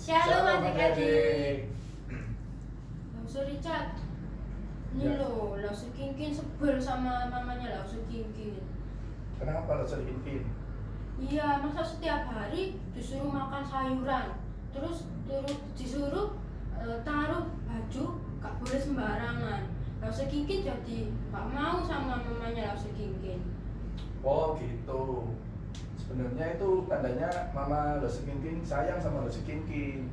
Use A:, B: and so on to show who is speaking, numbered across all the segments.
A: Shalom adik-adik.
B: Langsung Richard. Ini
A: Ya.
B: loh, langsung Kinkin sebel sama mamanya langsung Kinkin.
A: Kenapa lo sedikit?
B: Iya, masa setiap hari disuruh makan sayuran, terus disuruh taruh baju, gak boleh sembarangan. Langsung Kinkin jadi gak mau sama mamanya langsung Kinkin.
A: Oh gitu. Sebenarnya itu tandanya mama lo sekinkin sayang sama lo sekinkin.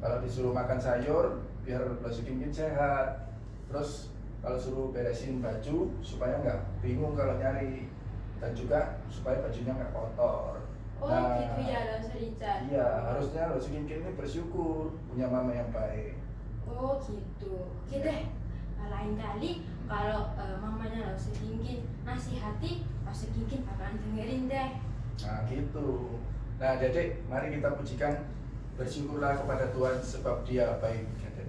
A: Kalau disuruh makan sayur biar lo sekinkin sehat. Terus kalau suruh beresin baju supaya nggak bingung kalau nyari, dan juga supaya bajunya nggak kotor.
B: Oh gitu ya langsung Richard.
A: Iya, harusnya lo sekinkin ini bersyukur punya mama yang baik.
B: Oh gitu. Oke deh. Lain kali kalau mamanya langsung Kinkin nasihati, langsung Kinkin bakalan dengerin deh.
A: Nah gitu. Nah Dedek, mari kita pujikan, bersyukurlah kepada Tuhan sebab Dia baik. Dedek.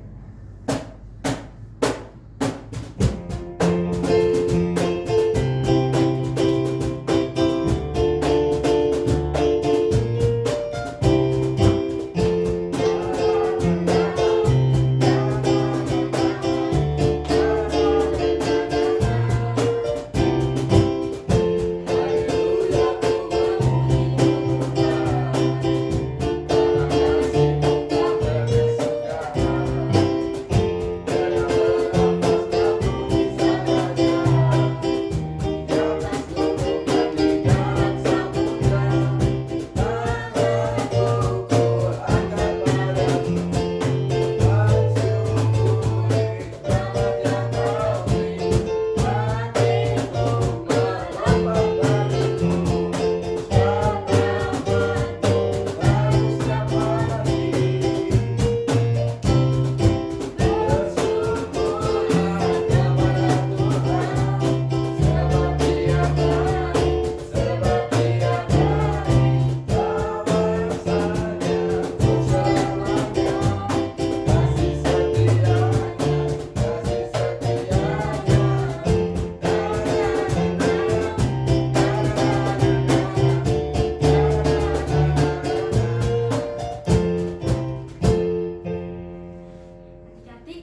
B: Adik-adik,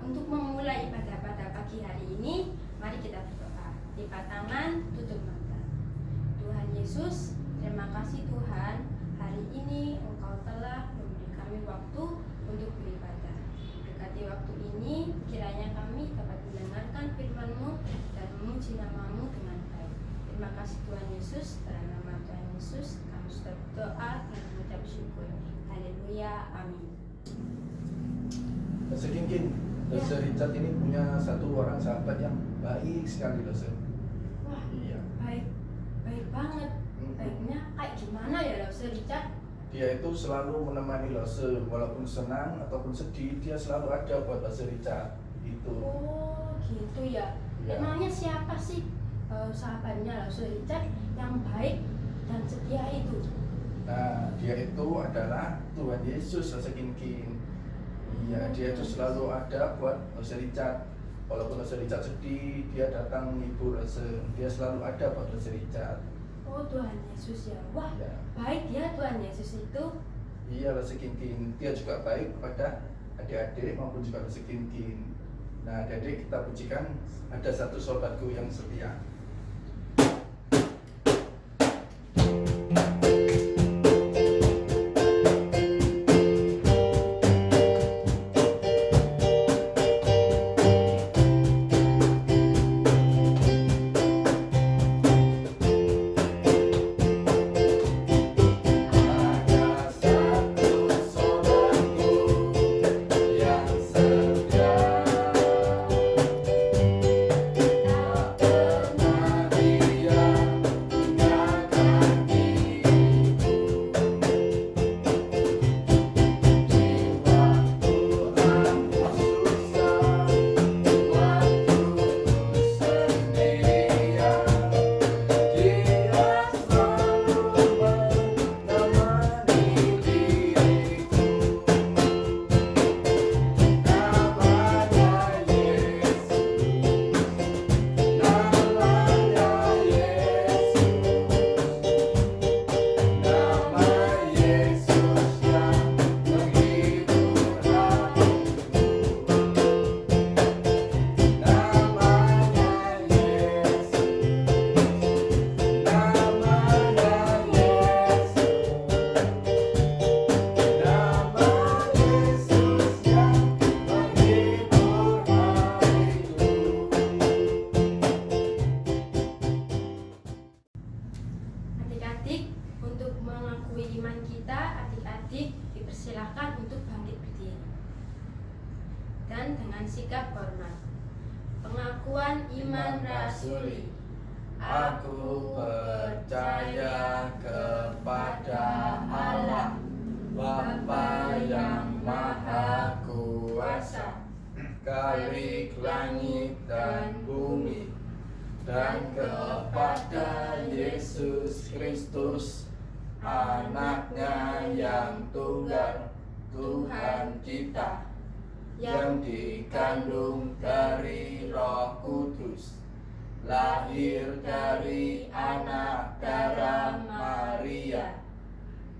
B: untuk memulai ibadah pada pagi hari ini, mari kita berdoa. Lipat tangan, tutup mata. Tuhan Yesus, terima kasih Tuhan, hari ini Engkau telah memberi kami waktu untuk beribadah. Berkati waktu ini, kiranya kami dapat mendengarkan firman-Mu dan memuji nama-Mu dengan baik. Terima kasih Tuhan Yesus, dalam nama Tuhan Yesus, kami sudah berdoa dan mengucap syukur. Haleluya, amin.
A: Lo sekinkin, lo
B: Ya.
A: Richard ini punya satu orang sahabat yang baik sekali lo se.
B: Wah,
A: Iya.
B: baik banget. Baiknya kayak gimana ya Lausir Richard?
A: Dia itu selalu menemani Lose, walaupun senang ataupun sedih, dia selalu ada buat Lose Richard. Itu.
B: Oh gitu ya.
A: Ya.
B: Emangnya siapa sih sahabatnya Lausir Richard yang baik dan setia itu?
A: Nah, dia itu adalah Tuhan Yesus Lose Kinkin. Iya, dia itu selalu ada buat Lose Richard. Walaupun Lose Richard sedih, dia datang menghibur Lose. Dia selalu ada buat Lose Richard.
B: Oh Tuhan Yesus ya. Wah,
A: Ya.
B: baik ya Tuhan Yesus itu.
A: Iya, Lose Kinkin. Dia juga baik kepada adik-adik maupun juga Lose Kinkin. Nah, adik-adik kita pujikan, ada satu sobatku yang setia. Ada satu sobatku yang setia, tak
B: dipersilahkan untuk bangkit berdiri. Dan dengan sikap hormat, pengakuan iman rasuli.
A: Aku percaya kepada Allah, Bapa yang Maha Kuasa, Khalik langit dan bumi, dan kepada Yesus Kristus, Anaknya yang tunggal, Tuhan kita, yang dikandung dari Roh Kudus, lahir dari anak darah Maria,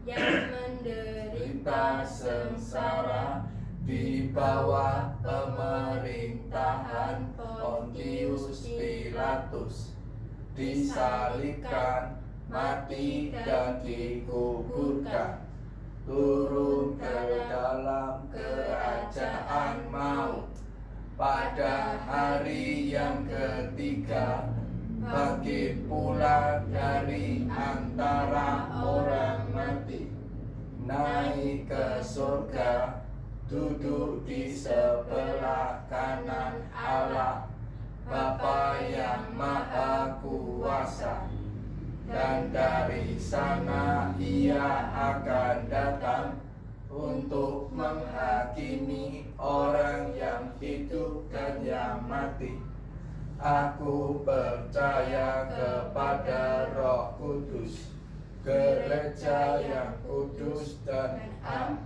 B: yang menderita
A: sengsara di bawah pemerintahan Pontius Pilatus, disalibkan, mati dan dikuburkan, turun ke dalam kerajaan maut, pada hari yang ketiga bangkit pula dari antara orang mati, naik ke surga, duduk di sebelah kanan Allah, Bapa yang Maha Kuasa, dan dari sana Ia akan datang untuk menghakimi orang yang hidup dan yang mati. Aku percaya kepada Roh Kudus, gereja yang kudus dan am,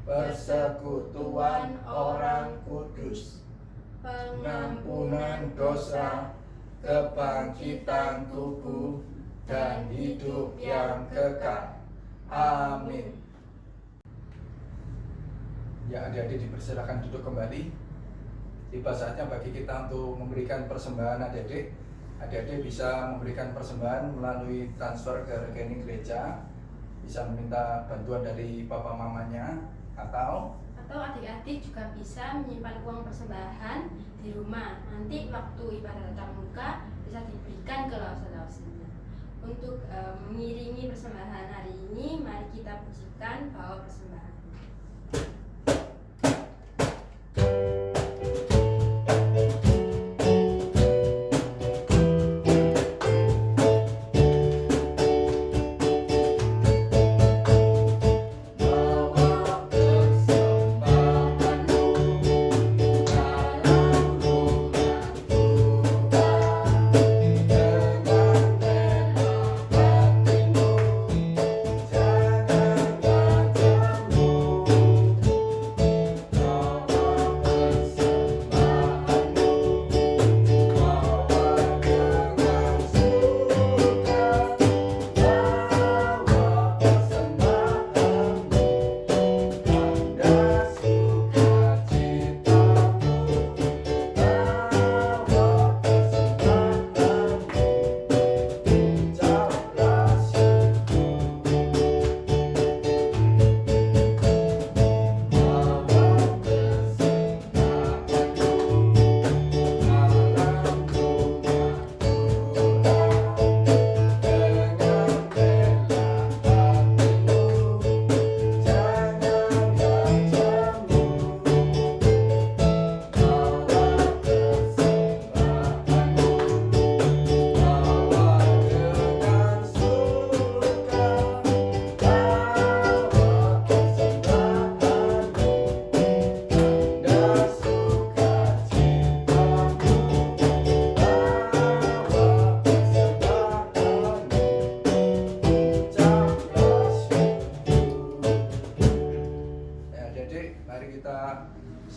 A: persekutuan orang kudus, pengampunan dosa, kebangkitan tubuh, dan hidup yang kekal. Amin. Ya, adik-adik dipersilakan duduk kembali. Tiba saatnya bagi kita untuk memberikan persembahan adik-adik. Adik-adik bisa memberikan persembahan melalui transfer ke rekening gereja, bisa meminta bantuan dari papa mamanya, atau
B: adik-adik juga bisa menyimpan uang persembahan di rumah. Nanti waktu ibadah tatap muka bisa diberikan ke laos-laosnya. Untuk mengiringi persembahan hari ini, mari kita pujikan bahwa persembahan.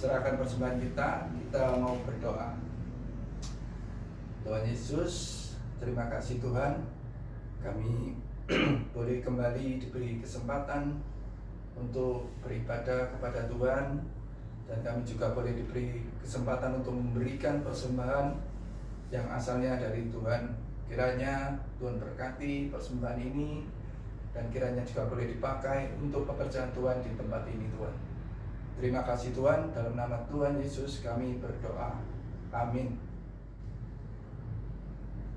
B: serahkan persembahan kita mau berdoa. Tuhan Yesus, terima kasih Tuhan, kami boleh kembali diberi kesempatan untuk beribadah kepada Tuhan, dan kami juga boleh diberi kesempatan untuk memberikan persembahan yang asalnya dari Tuhan. Kiranya Tuhan berkati persembahan ini, dan kiranya juga boleh dipakai untuk pekerjaan Tuhan di tempat ini Tuhan. Terima kasih Tuhan, dalam nama Tuhan Yesus kami berdoa. Amin.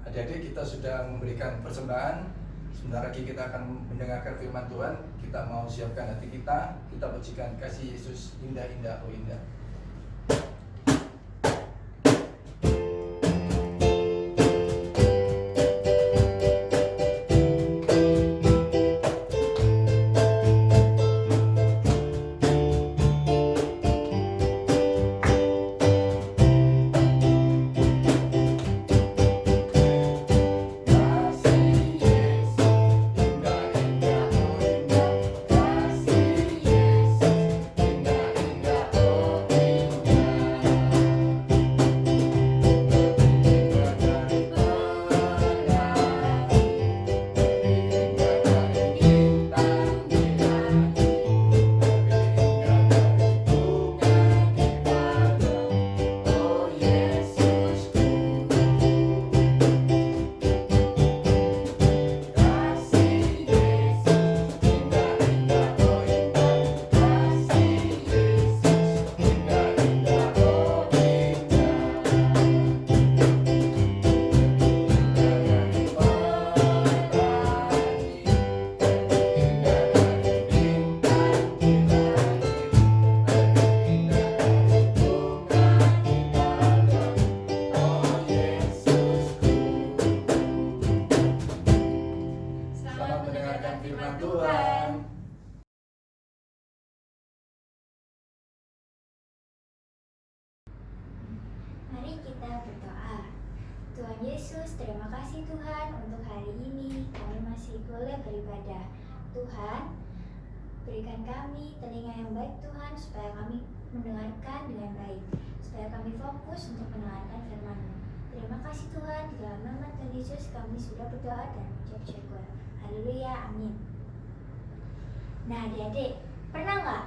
B: Adik-adik, kita sudah memberikan persembahan,
A: Sebentar lagi kita akan mendengarkan firman Tuhan. Kita mau siapkan hati kita pujikan kasih Yesus indah-indah, oh indah.
C: Mari kita berdoa. Tuhan Yesus, terima kasih Tuhan untuk hari ini kami masih boleh beribadah. Tuhan, berikan kami telinga yang baik Tuhan, supaya kami mendengarkan dengan baik, supaya kami fokus untuk mendengarkan firman-Mu. Terima kasih Tuhan, di dalam nama Tuhan Yesus kami sudah berdoa dan mengucap syukur. Haleluya, amin. Nah adik-adik, pernah nggak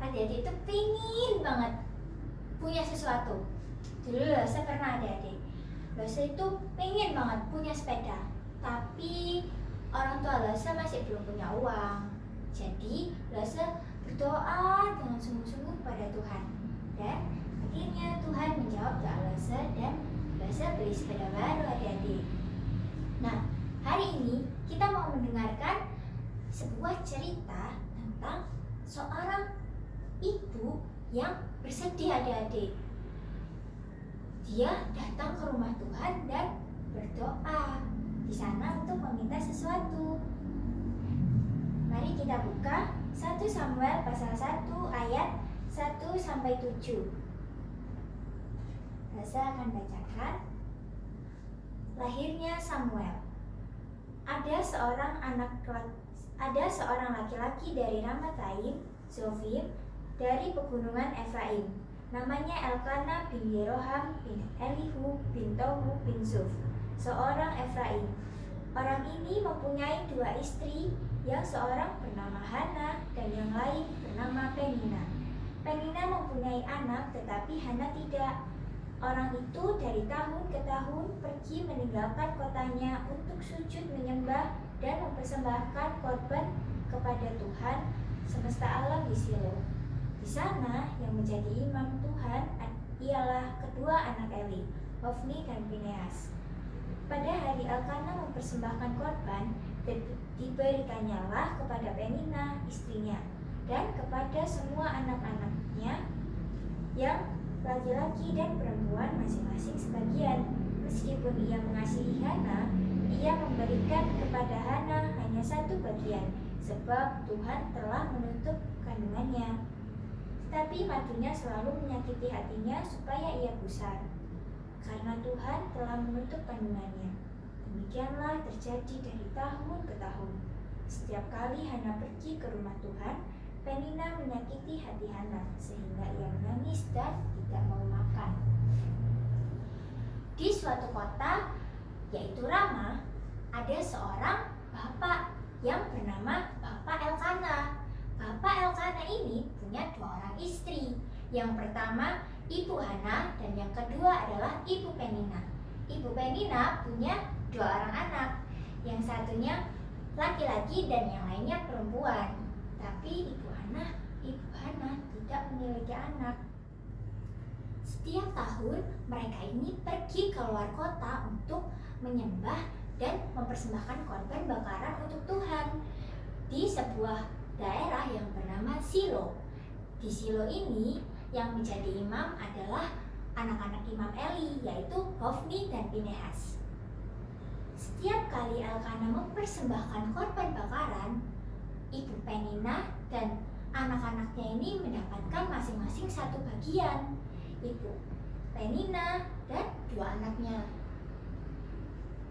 C: adik-adik itu pingin banget punya sesuatu? Dulu Lasa pernah adik-adik, Lasa itu pengen banget punya sepeda, tapi orang tua Lasa masih belum punya uang. Jadi Lasa berdoa dengan sungguh-sungguh kepada Tuhan, dan akhirnya Tuhan menjawab doa Lasa dan Lasa beli sepeda baru adik-adik. Nah hari ini kita mau mendengarkan sebuah cerita tentang seorang ibu yang bersedih adik-adik. Dia datang ke rumah Tuhan dan berdoa di sana untuk meminta sesuatu. Mari kita buka 1 Samuel pasal 1 ayat 1 sampai 7. Saya akan bacakan. Lahirnya Samuel. Ada seorang laki-laki dari Ramataim, Zofim, dari pegunungan Efraim. Namanya Elkana bin Yeroham bin Elihu bin Tohu bin Zuf, seorang Efraim. Orang ini mempunyai 2 istri, yang seorang bernama Hana dan yang lain bernama Penina. Penina mempunyai anak, tetapi Hana tidak. Orang itu dari tahun ke tahun pergi meninggalkan kotanya untuk sujud menyembah dan mempersembahkan korban kepada Tuhan semesta alam di Silo. Di sana yang menjadi imam Tuhan ialah kedua anak Eli, Hofni dan Fineas. Pada hari Elkana mempersembahkan korban, diberikannya lah kepada Penina istrinya dan kepada semua anak-anaknya yang laki-laki dan perempuan masing-masing sebagian. Meskipun ia mengasihi Hana, ia memberikan kepada Hana hanya 1 bagian, sebab Tuhan telah menutup kandungannya. Tetapi matunya selalu menyakiti hatinya supaya ia gusar, karena Tuhan telah menutup kandungannya. Demikianlah terjadi dari tahun ke tahun. Setiap kali Hana pergi ke rumah Tuhan, Penina menyakiti hati Hana, sehingga ia menangis dan tidak mau makan. Di suatu kota, yaitu Rama, ada seorang bapak yang bernama Bapak Elkana. Bapak Elkana ini punya 2 orang istri. Yang pertama Ibu Hana dan yang kedua adalah Ibu Penina. Ibu Penina punya 2 orang anak. Yang satunya laki-laki dan yang lainnya perempuan. Tapi Ibu Hana tidak memiliki anak. Setiap tahun mereka ini pergi ke luar kota untuk menyembah dan mempersembahkan korban bakaran untuk Tuhan di sebuah daerah yang bernama Silo. Di Silo ini yang menjadi imam adalah anak-anak Imam Eli, yaitu Hofni dan Pinehas. Setiap kali Elkana mempersembahkan korban bakaran, Ibu Penina dan anak-anaknya ini mendapatkan masing-masing satu bagian. Ibu Penina dan dua anaknya.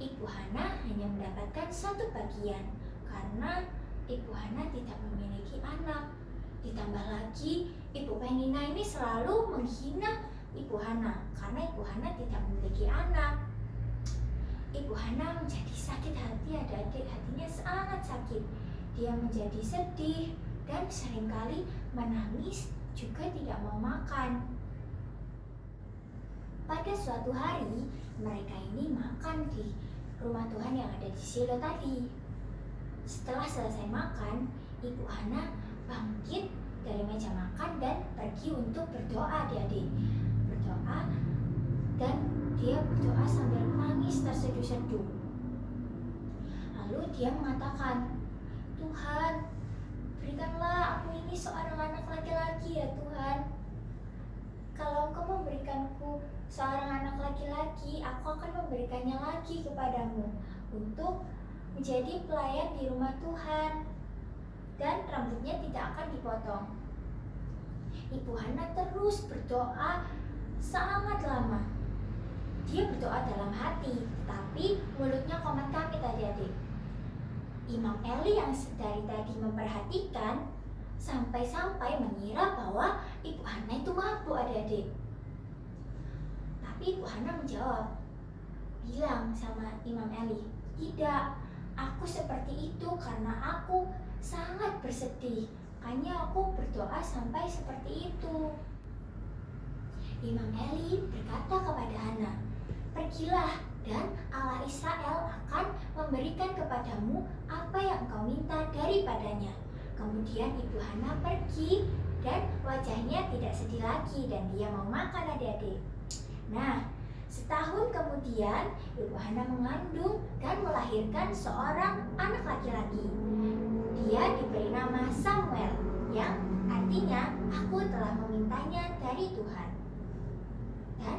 C: Ibu Hana hanya mendapatkan satu bagian karena Ibu Hana tidak memiliki anak. Ditambah lagi, Ibu Penina ini selalu menghina Ibu Hana karena Ibu Hana tidak memiliki anak. Ibu Hana menjadi sakit hati, adik-adik, hatinya sangat sakit. Dia menjadi sedih dan seringkali menangis, juga tidak mau makan. Pada suatu hari, mereka ini makan di rumah Tuhan yang ada di Silo tadi. Setelah selesai makan, Ibu Hana bangkit dari meja makan dan pergi untuk berdoa, adik-adik. Berdoa, dan dia berdoa sambil menangis terseduh-seduh. Lalu dia mengatakan, Tuhan, berikanlah aku ini seorang anak laki-laki ya Tuhan. Kalau Engkau memberikanku seorang anak laki-laki, aku akan memberikannya lagi kepadamu untuk menjadi pelayan di rumah Tuhan, dan rambutnya tidak akan dipotong. Ibu Hana terus berdoa sangat lama. Dia berdoa dalam hati, tapi mulutnya komat-kamit, adik-adik. Imam Eli yang dari tadi memperhatikan sampai-sampai mengira bahwa Ibu Hana itu mabuk, adik-adik. Tapi Ibu Hana menjawab, bilang sama Imam Eli, tidak, aku seperti itu karena aku sangat bersedih. Makanya aku berdoa sampai seperti itu. Imam Eli berkata kepada Hana, pergilah dan Allah Israel akan memberikan kepadamu apa yang engkau minta daripadanya. Kemudian Ibu Hana pergi dan wajahnya tidak sedih lagi dan dia mau makan, adik-adik. Nah, setahun kemudian Ibu Hana mengandung dan melahirkan seorang anak laki-laki. Dia diberi nama Samuel, yang artinya aku telah memintanya dari Tuhan. Dan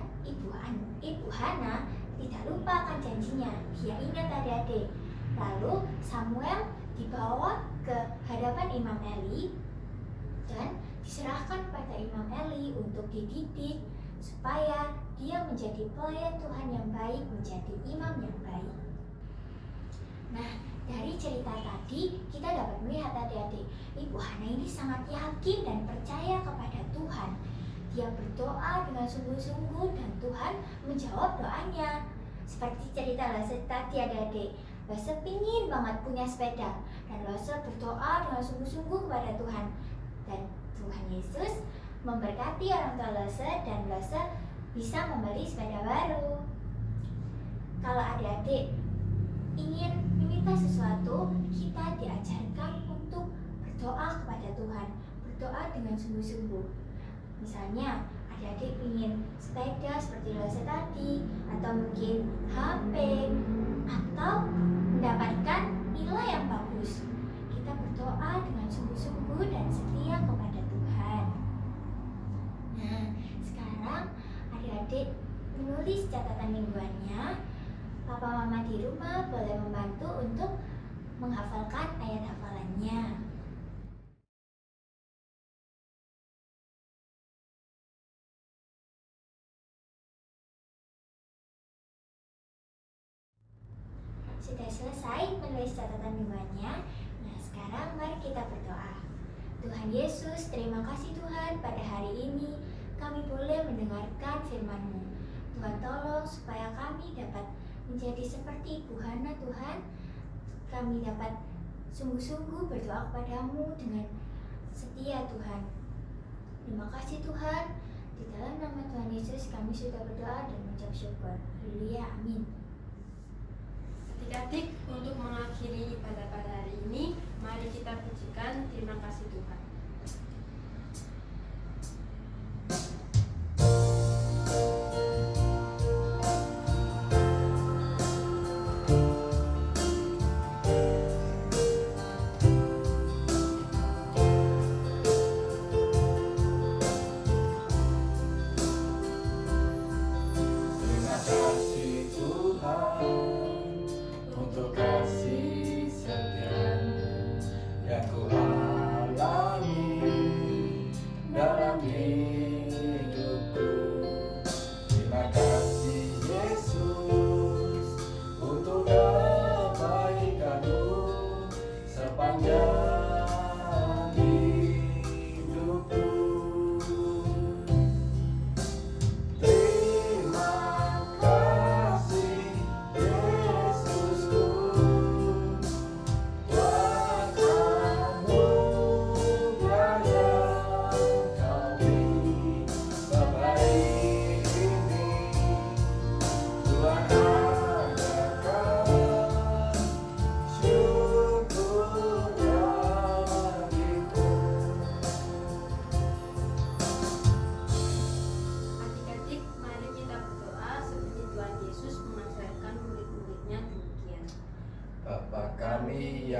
C: Ibu Hana tidak lupa akan janjinya. Dia ingat, adik-adik. Lalu Samuel dibawa ke hadapan Imam Eli dan diserahkan pada Imam Eli untuk dididik supaya dia menjadi pelayan Tuhan yang baik, menjadi imam yang baik. Nah, dari cerita tadi kita dapat melihat, adik-adik, Ibu Hana ini sangat yakin dan percaya kepada Tuhan. Dia berdoa dengan sungguh-sungguh dan Tuhan menjawab doanya. Seperti cerita Lose tadi, adik-adik. Lose pingin banget punya sepeda dan Lose berdoa dengan sungguh-sungguh kepada Tuhan. Dan Tuhan Yesus memberkati orang tua Lose dan Lose bisa membeli sepeda baru. Kalau adik-adik ingin meminta sesuatu, kita diajarkan untuk berdoa kepada Tuhan, berdoa dengan sungguh-sungguh. Misalnya, adik-adik ingin sepeda seperti Lose tadi, atau mungkin HP, atau mendapatkan nilai yang bagus. Kita berdoa dengan sungguh-sungguh dan setia kepada Tuhan. Nah, sekarang adik-adik menulis catatan mingguannya. Papa mama di rumah boleh membantu untuk menghafalkan ayat hafalannya. Sudah selesai menulis catatan mingguannya. Nah, sekarang mari kita berdoa. Tuhan Yesus, terima kasih Tuhan, pada hari ini kami boleh mendengarkan firman-Mu. Tuhan, tolong supaya kami dapat menjadi seperti Ibu Hana, Tuhan. Kami dapat sungguh-sungguh berdoa kepada-Mu dengan setia, Tuhan. Terima kasih Tuhan. Di dalam nama Tuhan Yesus kami sudah berdoa dan mengucap syukur. Haleluya, amin.
B: Adik-adik, untuk mengakhiri ibadah pada hari ini, mari kita pujikan terima kasih Tuhan.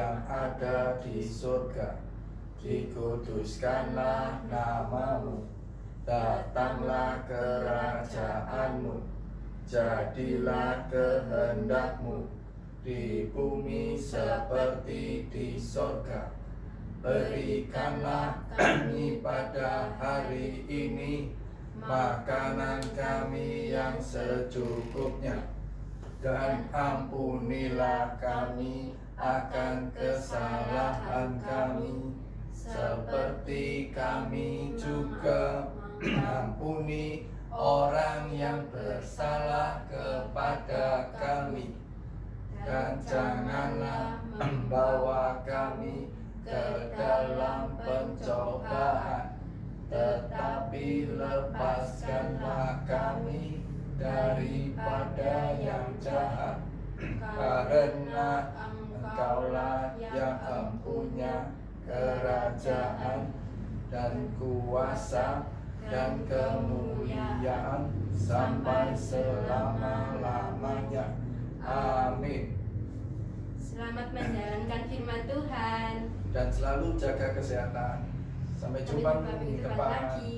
A: yang ada di surga. Dikuduskanlah namamu, datanglah kerajaanmu, jadilah kehendakmu di bumi seperti di surga. Berikanlah kami pada hari ini makanan kami yang secukupnya, dan ampunilah kami akan kesalahan kami, seperti kami juga mengampuni orang yang bersalah kepada kami. Dan janganlah membawa kami ke dalam pencobaan, tetapi lepaskanlah kami daripada yang jahat, karena Engkaulah yang mempunyai kerajaan dan kuasa dan kemuliaan sampai selama-lamanya. Amin.
B: Selamat menjalankan firman Tuhan.
A: Dan selalu jaga kesehatan. Sampai jumpa minggu
B: Minggu depan
A: depan.
B: lagi.